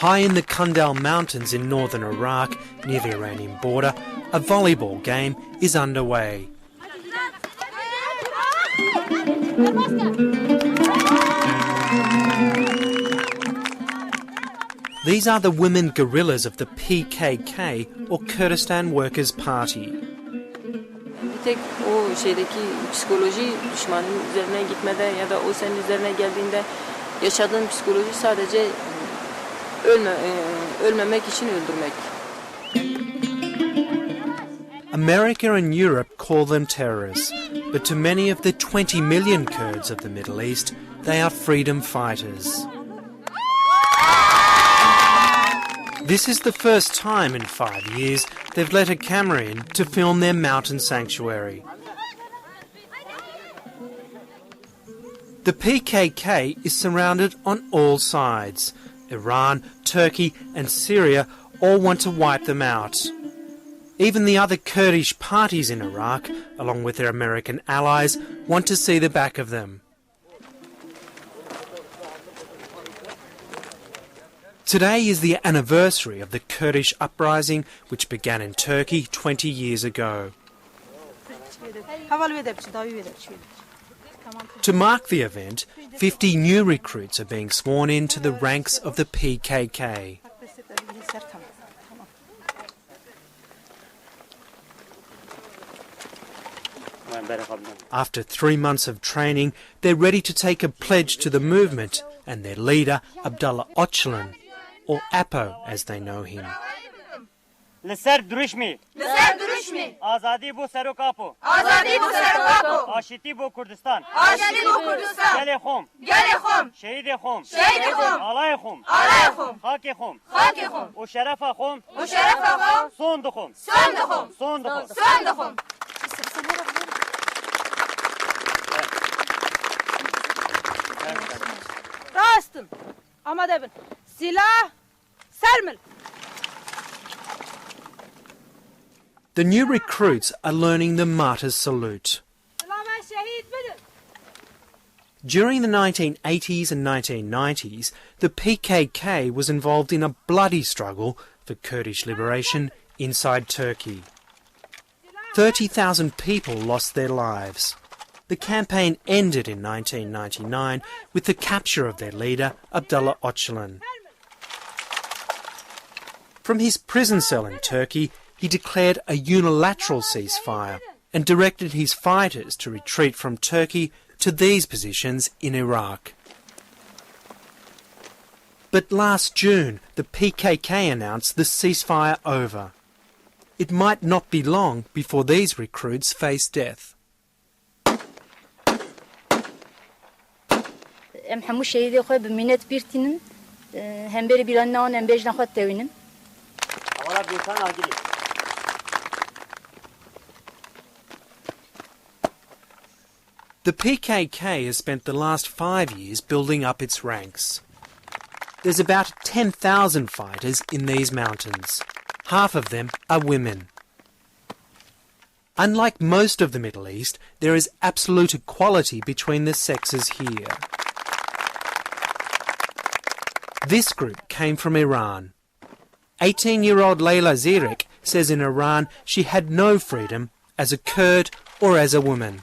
High in the Kundal Mountains in northern Iraq, near the Iranian border, a volleyball game is underway. These are the women guerrillas of the PKK, or Kurdistan Workers' Party. Tek o şeydeki psikoloji düşmanın üzerine gitmede ya da o senin üzerine geldiğinde yaşadığın psikoloji sadece ölmemek için öldürmek. America and Europe call them terrorists, but to many of the 20 million Kurds of the Middle East, they are freedom fighters. This is the first time in 5 years they've let a camera in to film their mountain sanctuary. The PKK is surrounded on all sides. Iran, Turkey and Syria all want to wipe them out. Even the other Kurdish parties in Iraq, along with their American allies, want to see the back of them. Today is the anniversary of the Kurdish uprising, which began in Turkey 20 years ago. To mark the event, 50 new recruits are being sworn into the ranks of the PKK. After 3 months of training, they're ready to take a pledge to the movement and their leader, Abdullah Öcalan, or Apo as they know him. لسر درشمی لسر درشمی آزادی بو سر و کاپو آزادی بو سر و کاپو آشتی بو کردستان آشتی بو کردستان گل خوم گل خوم شهید خوم شهید خوم آلای خوم آلای خوم خاک خوم خاک خوم و شرف خوم و شرف خوم سوند خوم سوند خوم سوند خوم سوند خوم راستم آماده بن سلاح سرمل. The new recruits are learning the martyr's salute. During the 1980s and 1990s, the PKK was involved in a bloody struggle for Kurdish liberation inside Turkey. 30,000 people lost their lives. The campaign ended in 1999 with the capture of their leader, Abdullah Öcalan. From his prison cell in Turkey, he declared a unilateral ceasefire and directed his fighters to retreat from Turkey to these positions in Iraq. But last June, the PKK announced the ceasefire over. It might not be long before these recruits face death. The PKK has spent the last 5 years building up its ranks. There's about 10,000 fighters in these mountains. Half of them are women. Unlike most of the Middle East, there is absolute equality between the sexes here. This group came from Iran. 18-year-old Leyla Zirik says in Iran she had no freedom as a Kurd or as a woman.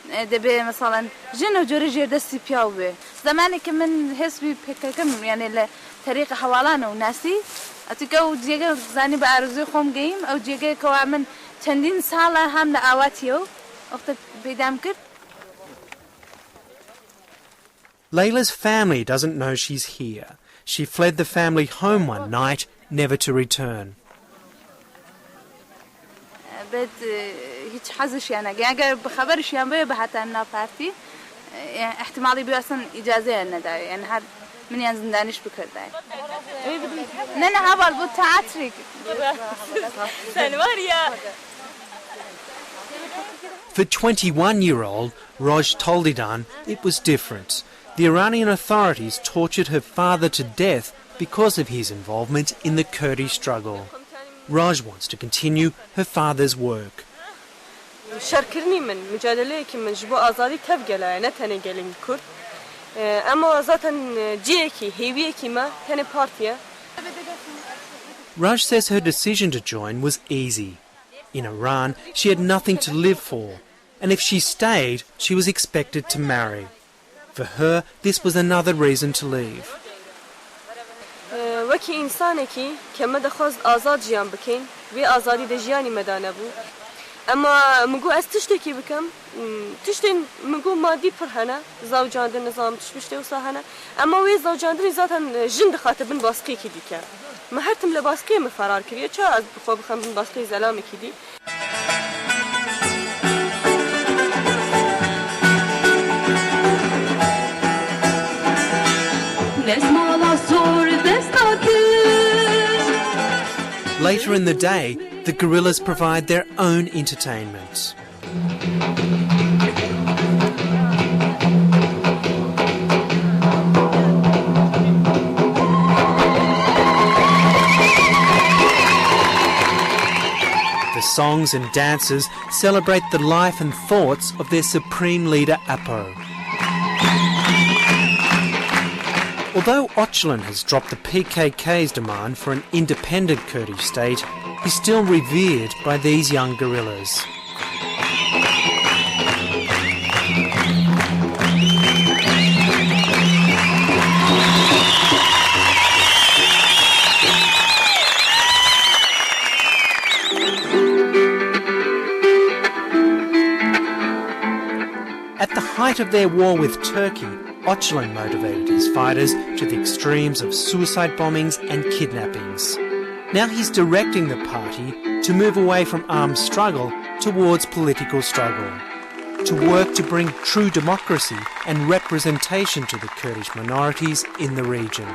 دبي مثلا جنو جوري جير دستي بياوبه زمانك من حسبي بككم يعني لطريقه حوالانه وناسي اتكو جيجا زاني بارزو خوم جيم او جيجا كوامن چندين ساله هم دعواتيو وقت بيدام كرد. Layla's family doesn't know she's here. She fled the family home one night, never to return. بد هیچ حظش يعني اگر بخبرش يعني بحث عنا بارتي احتمالي بي اصلا اجازه ندا يعني هر من ينزل دانش بكرده نانا هبال بو تعاتريك سنواريا. For 21-year-old Roj Toldidan, it was different. the Iranian authorities tortured her father to death because of his involvement in the Kurdish struggle. Raj wants to continue her father's work. شاركرني من مجادلة كي من جبوا أزادي تبجلا نتني جالين كرد أما ذاتن جيكي هيويكي ما تاني بارتيا. Raj says her decision to join was easy. In Iran, she had nothing to live for, and if she stayed, she was expected to marry. For her, this was another reason to leave. وکی انسانی که کم دخواست آزاد جیان بکن و آزادی دجیانی مدانه بود اما مگو از تشتی بکم تشتی مگو مادی پر هنه زوجاندن نظام تشبشته و ساهنه اما وی زوجاندن ذاتن جند خاطبن باسقی کی دیکه ما هرتم لباسقی مفرار کریه چه از بخوا بخم بن باسقی زلامی کی دی Later in the day, the guerrillas provide their own entertainment. The songs and dances celebrate the life and thoughts of their supreme leader Apo. Although Öcalan has dropped the PKK's demand for an independent Kurdish state, he's still revered by these young guerrillas. At the height of their war with Turkey, Öcalan motivated his fighters to the extremes of suicide bombings and kidnappings. Now he's directing the party to move away from armed struggle towards political struggle, to work to bring true democracy and representation to the Kurdish minorities in the region.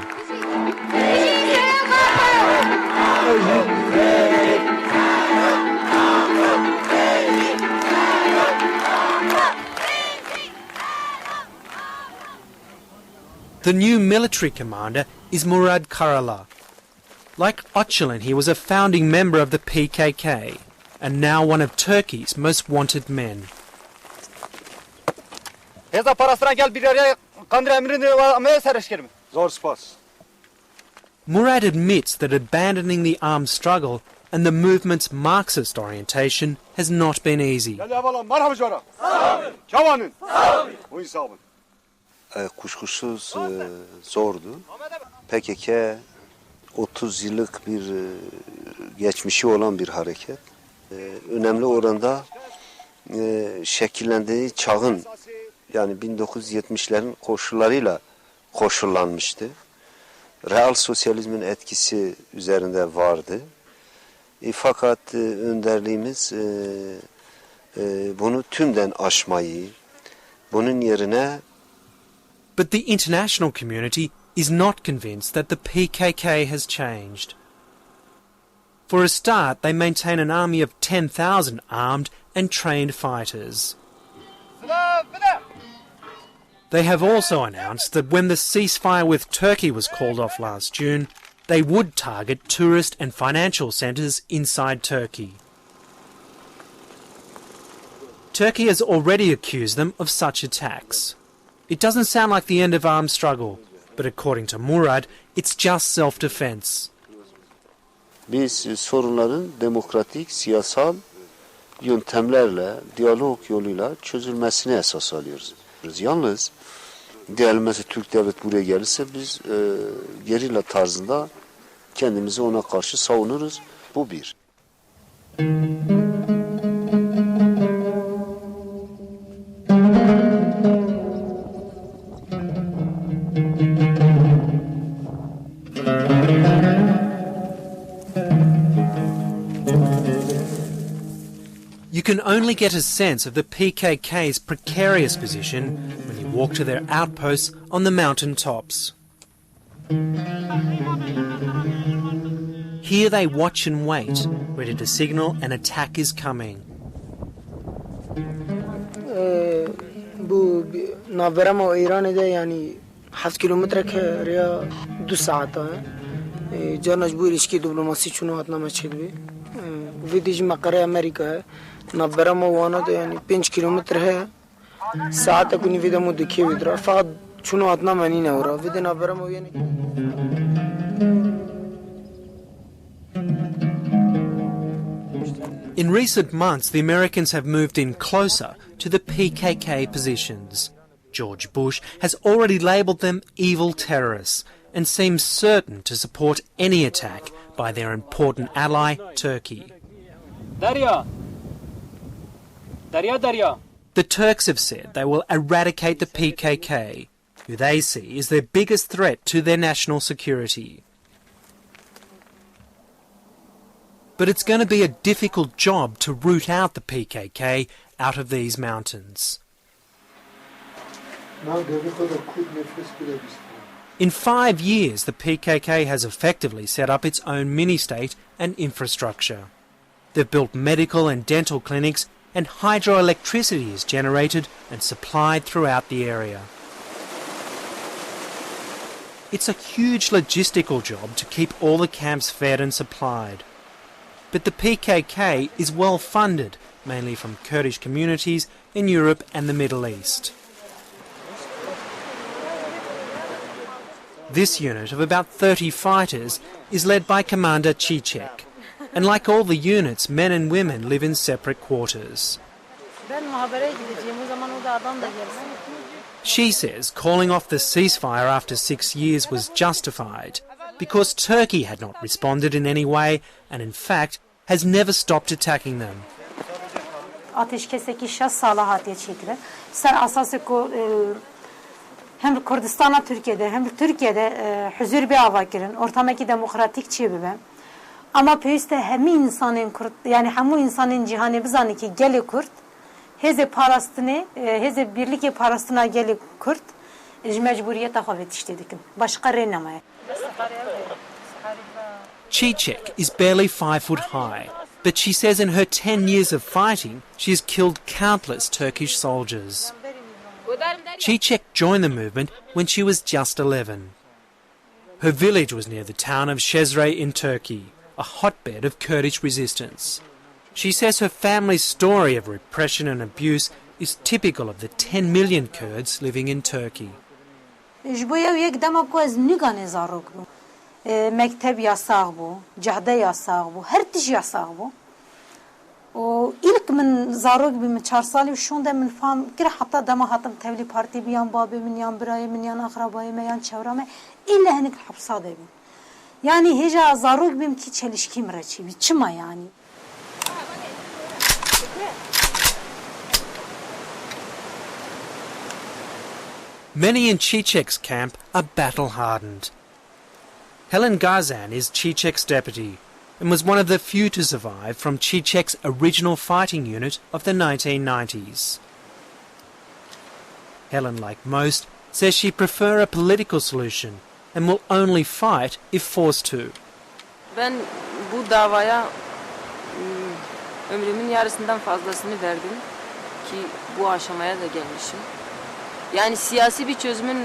The new military commander is Murad Karala. Like Öcalan, he was a founding member of the PKK and now one of Turkey's most wanted men. Murad admits that abandoning the armed struggle and the movement's Marxist orientation has not been easy. Kuşkusuz zordu. PKK 30 yıllık bir geçmişi olan bir hareket. Önemli oranda şekillendiği çağın yani 1970'lerin koşullarıyla koşullanmıştı. Real sosyalizmin etkisi üzerinde vardı. Fakat önderliğimiz bunu tümden aşmayı, bunun yerine But the international community is not convinced that the PKK has changed. For a start, they maintain an army of 10,000 armed and trained fighters. They have also announced that when the ceasefire with Turkey was called off last June, they would target tourist and financial centres inside Turkey. Turkey has already accused them of such attacks. It doesn't sound like the end of armed struggle, but according to Murad, it's just self-defense. Biz sorunların demokratik, siyasal yöntemlerle, diyalog yoluyla çözülmesini esas alıyoruz. Yalnız diyelim mesela Türk devlet buraya gelirse biz gerilla tarzında kendimizi ona karşı savunuruz. Bu bir. You can only get a sense of the PKK's precarious position when you walk to their outposts on the mountain tops. Here they watch and wait, ready to signal an attack is coming. Bu نابرم و ایران ده یعنی 7 کیلومتر که ریا 2 ساعت ہے جا مجبور اشکی دیپلماسی چونو اتنا مچید بی ویدیج مقر امریکا ہے نابرم و وانا ده یعنی 5 کیلومتر ہے ساعت کنی ویدا مو دکھی ویدرا فقط چونو اتنا منی نورا ویدا نابرم و یعنی In recent months, the Americans have moved in closer to the PKK positions. George Bush has already labelled them evil terrorists and seems certain to support any attack by their important ally, Turkey. Darya. The Turks have said they will eradicate the PKK, who they see as their biggest threat to their national security. But it's going to be a difficult job to root out the PKK out of these mountains. In 5 years, the PKK has effectively set up its own mini-state and infrastructure. They've built medical and dental clinics, and hydroelectricity is generated and supplied throughout the area. It's a huge logistical job to keep all the camps fed and supplied. But the PKK is well funded, mainly from Kurdish communities in Europe and the Middle East. This unit of about 30 fighters is led by Commander Chichek, and like all the units, men and women live in separate quarters. She says calling off the ceasefire after 6 years was justified because Turkey had not responded in any way and in fact has never stopped attacking them. Ateşkesteki şah salahatiye çekilir. Sen asası hem Kurdistan'a Türkiye'de hem Türkiye'de huzur bir avakirin ortamdaki demokratik çebibe. Ama peyste hem insanın Kürt yani hem insanın cihanı bizani ki geli Kürt heze parastını heze birlik parastına geli Kürt mecburiyet havet işledik. Başka renamaya. Chichek is barely 5 foot high, but she says in her 10 years of fighting, she has killed countless Turkish soldiers. Chichek joined the movement when she was just 11. Her village was near the town of Cezre in Turkey, a hotbed of Kurdish resistance. She says her family's story of repression and abuse is typical of the 10 million Kurds living in Turkey. Mektep yasak bu, cadde yasak bu, her tiş yasak bu. O ilk min zarok bi min 4 sali şunda min fam kira hatta dama hatam tevli parti biyan babi min yan birayı min yan akrabayı min yan çevreme illa henik hapsa devim. Yani heca zarok bim ki çelişkim reçi biçima yani. Many in Chichek's camp are battle-hardened. Helen Gazan is Chichek's deputy and was one of the few to survive from Chichek's original fighting unit of the 1990s. Helen, like most, says she'd prefer a political solution and will only fight if forced to. Ben bu davaya ömrümün yarısından fazlasını verdim ki bu aşamaya da gelmişim. Yani siyasi bir çözümün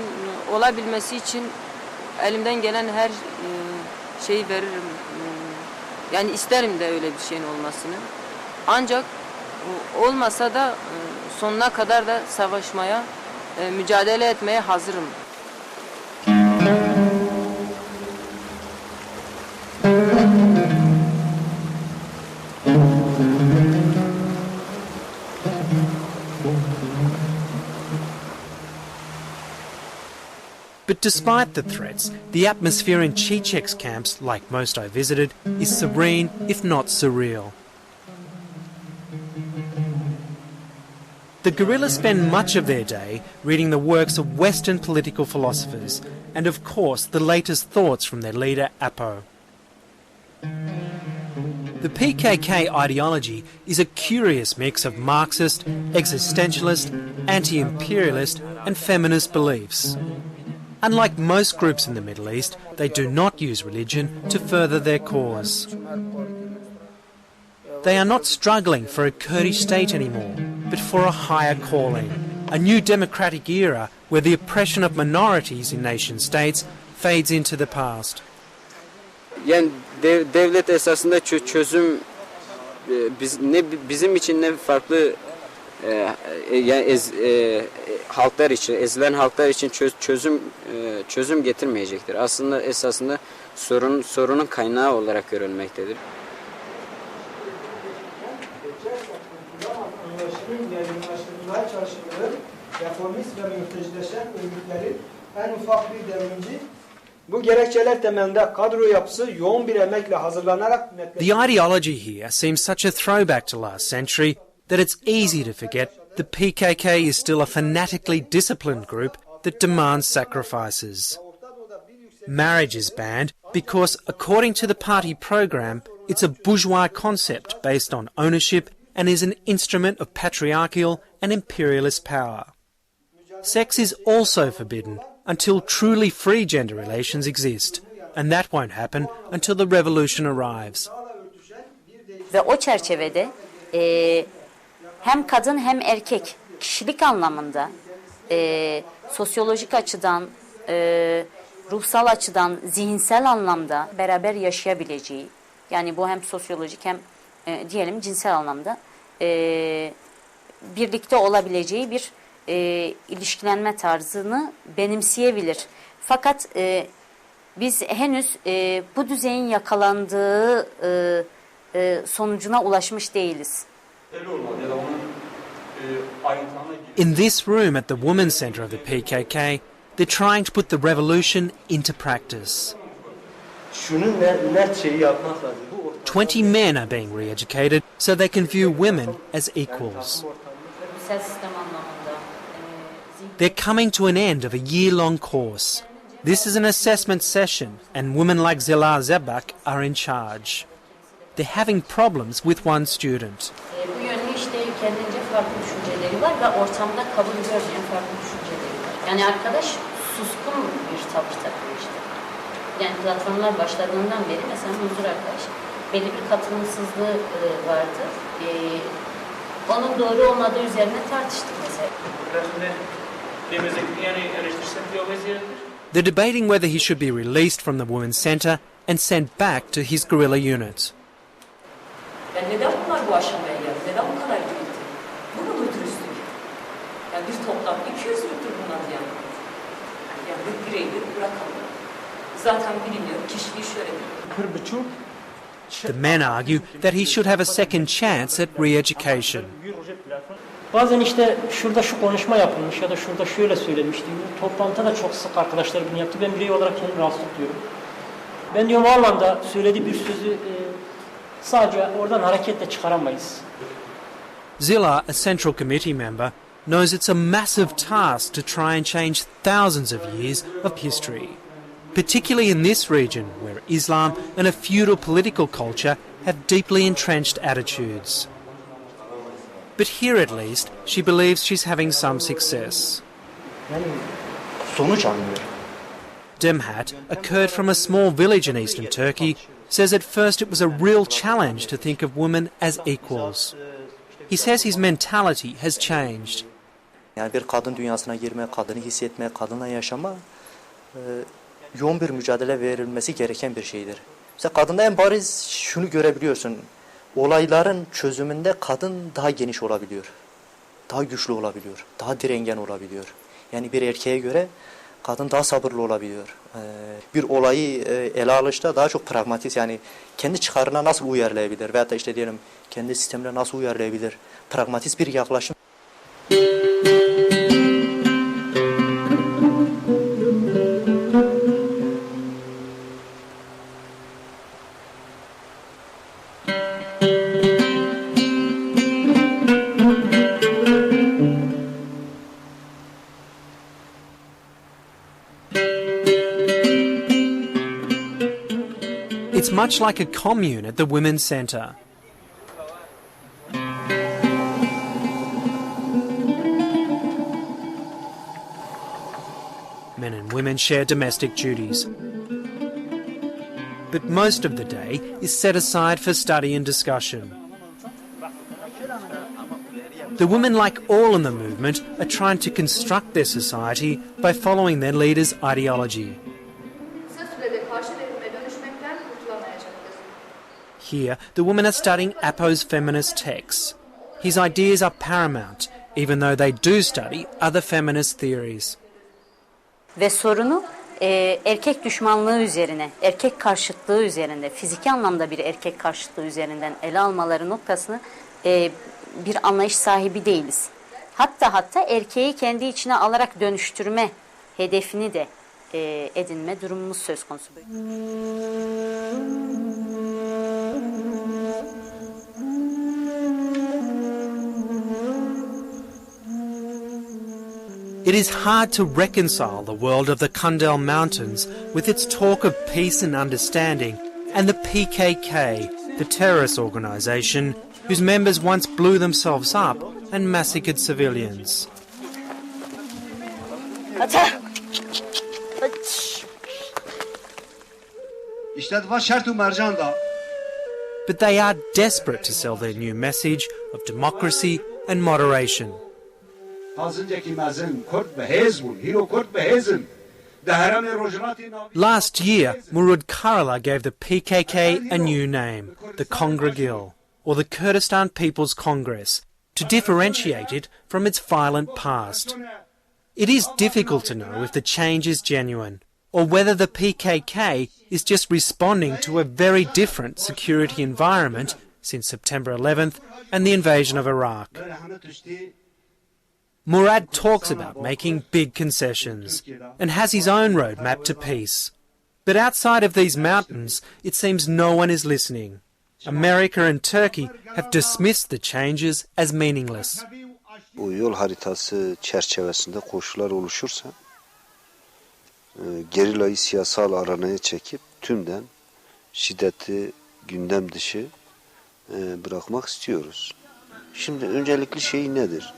olabilmesi için elimden gelen her şeyi veririm. Yani isterim de öyle bir şeyin olmasını. Ancak olmasa da sonuna kadar da savaşmaya, mücadele etmeye hazırım. But despite the threats, the atmosphere in Chichek's camps, like most I visited, is serene, if not surreal. The guerrillas spend much of their day reading the works of Western political philosophers and, of course, the latest thoughts from their leader, Apo. The PKK ideology is a curious mix of Marxist, existentialist, anti-imperialist and feminist beliefs. Unlike most groups in the Middle East, they do not use religion to further their cause. They are not struggling for a Kurdish state anymore, but for a higher calling. a new democratic era where the oppression of minorities in nation-states fades into the past. Yani devlet esasında çözüm bizim için ne farklı yani halklar için, ezilen halklar için çözüm getirmeyecektir. Aslında esasında sorunun kaynağı olarak görülmektedir. Bu gerekçeler temelinde kadro yapısı yoğun bir emekle hazırlanarak... The ideology here seems such a throwback to last century that it's easy to forget the PKK is still a fanatically disciplined group that demands sacrifices. Marriage is banned because, according to the party program, it's a bourgeois concept based on ownership and is an instrument of patriarchal and imperialist power. Sex is also forbidden until truly free gender relations exist, and that won't happen until the revolution arrives. Ve o çerçevede hem kadın hem erkek kişilik anlamında, sosyolojik açıdan, ruhsal açıdan, zihinsel anlamda beraber yaşayabileceği, yani bu hem sosyolojik hem diyelim cinsel anlamda birlikte olabileceği bir ilişkilenme tarzını benimseyebilir. Fakat biz henüz bu düzeyin yakalandığı sonucuna ulaşmış değiliz. In this room at the Women's Centre of the PKK, they're trying to put the revolution into practice. 20 men are being re-educated so they can view women as equals. They're coming to an end of a year-long course. This is an assessment session, and women like Zela Zebak are in charge. They're having problems with one student. Bu yönlü işte kendince farklı düşünceleri var ve ortamda kabul görmeyen farklı düşünceleri var. Yani arkadaş suskun bir tavır takıyor işte. Yani platformlar başladığından beri mesela huzur arkadaş belli bir katılımsızlığı vardı. Onun doğru olmadığı üzerine tartıştık mesela. They're debating whether he should be released from the Women's Centre and sent back to his guerrilla unit. Yani neden bunlar bu aşamaya geldi? Neden bu kadar gitti? Bu mu dürüstlük? Yani bir toplam 200'lüktür bunlar yani. Yani bir bireydir, bırakalım. Zaten biliniyor, kişiliği şöyledir. The men argue that he should have a second chance at re-education. Bazen işte şurada şu konuşma yapılmış ya da şurada şöyle söylenmiş diyor. Toplantıda da çok sık arkadaşlar bunu yaptı. Ben birey olarak kendimi rahatsız tutuyorum. Ben diyorum o anlamda söylediği bir sözü sadece oradan hareketle çıkaramayız. Zilla, a Central Committee member, knows it's a massive task to try and change thousands of years of history, particularly in this region where Islam and a feudal political culture have deeply entrenched attitudes. But here at least, she believes she's having some success. Demhat, a Kurd from a small village in eastern Turkey, says at first it was a real challenge to think of women as equals. He says his mentality has changed. Yani bir kadın dünyasına girme, kadını hissetme, kadınla yaşama yoğun bir mücadele verilmesi gereken bir şeydir. Mesela kadında en bariz şunu görebiliyorsun. Olayların çözümünde kadın daha geniş olabiliyor. Daha güçlü olabiliyor. Daha direngen olabiliyor. Yani bir erkeğe göre kadın daha sabırlı olabiliyor. Bir olayı ele alışta daha çok pragmatist, yani kendi çıkarına nasıl uyarlayabilir veyahut da işte diyelim kendi sistemine nasıl uyarlayabilir. Pragmatist bir yaklaşım. It's much like a commune at the Women's Centre. Men and women share domestic duties. But most of the day is set aside for study and discussion. The women, like all in the movement, are trying to construct their society by following their leaders' ideology. Here, the women are studying Apo's feminist texts. His ideas are paramount, even though they do study other feminist theories. Ve sorunu erkek düşmanlığı üzerine, erkek karşıtlığı üzerinde, fiziki anlamda bir erkek karşıtlığı üzerinden ele almaları noktasını bir anlayış sahibi değiliz. Hatta erkeği kendi içine alarak dönüştürme hedefini de edinme durumumuz söz konusu. It is hard to reconcile the world of the Kundal Mountains with its talk of peace and understanding and the PKK, the terrorist organisation whose members once blew themselves up and massacred civilians. But they are desperate to sell their new message of democracy and moderation. Last year, Murad Karala gave the PKK a new name, the Guerrilla, or the Kurdistan People's Congress, to differentiate it from its violent past. It is difficult to know if the change is genuine, or whether the PKK is just responding to a very different security environment since September 11th and the invasion of Iraq. Murad talks about making big concessions and has his own roadmap to peace. But outside of these mountains, it seems no one is listening. America and Turkey have dismissed the changes as meaningless. Bu yol haritası çerçevesinde koşullar oluşursa Guerrilla'yı siyasal aranaya çekip tümden şiddeti gündem dışı bırakmak istiyoruz. Şimdi öncelikli şey nedir?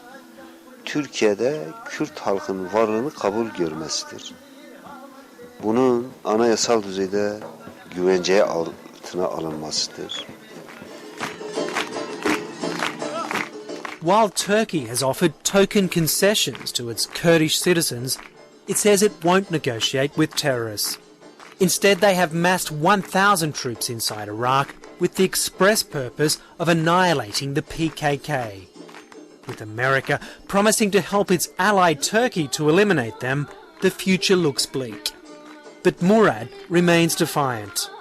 Türkiye'de Kürt halkının varlığını kabul görmesidir. Bunun anayasal düzeyde güvenceye altına alınmasıdır. While Turkey has offered token concessions to its Kurdish citizens, it says it won't negotiate with terrorists. Instead, they have massed 1,000 troops inside Iraq with the express purpose of annihilating the PKK. With America promising to help its ally Turkey to eliminate them, the future looks bleak. But Murad remains defiant.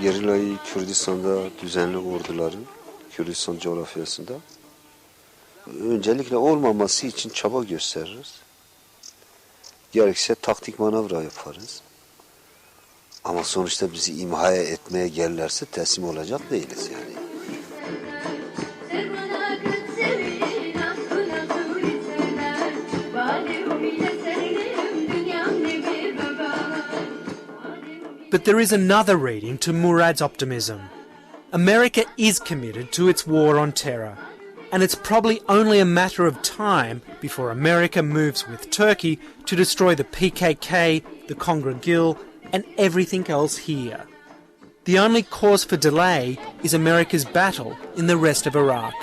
Guerrilla'yı Kürdistan'da düzenli orduların, Kürdistan coğrafyasında öncelikle olmaması için çaba gösteririz. Gerekirse taktik manevra yaparız. Ama sonuçta bizi imhaya etmeye gelirlerse teslim olacak değiliz yani. But there is another reading to Murad's optimism. America is committed to its war on terror, and it's probably only a matter of time before America moves with Turkey to destroy the PKK, the Guerrilla, and everything else here. The only cause for delay is America's battle in the rest of Iraq.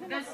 Biz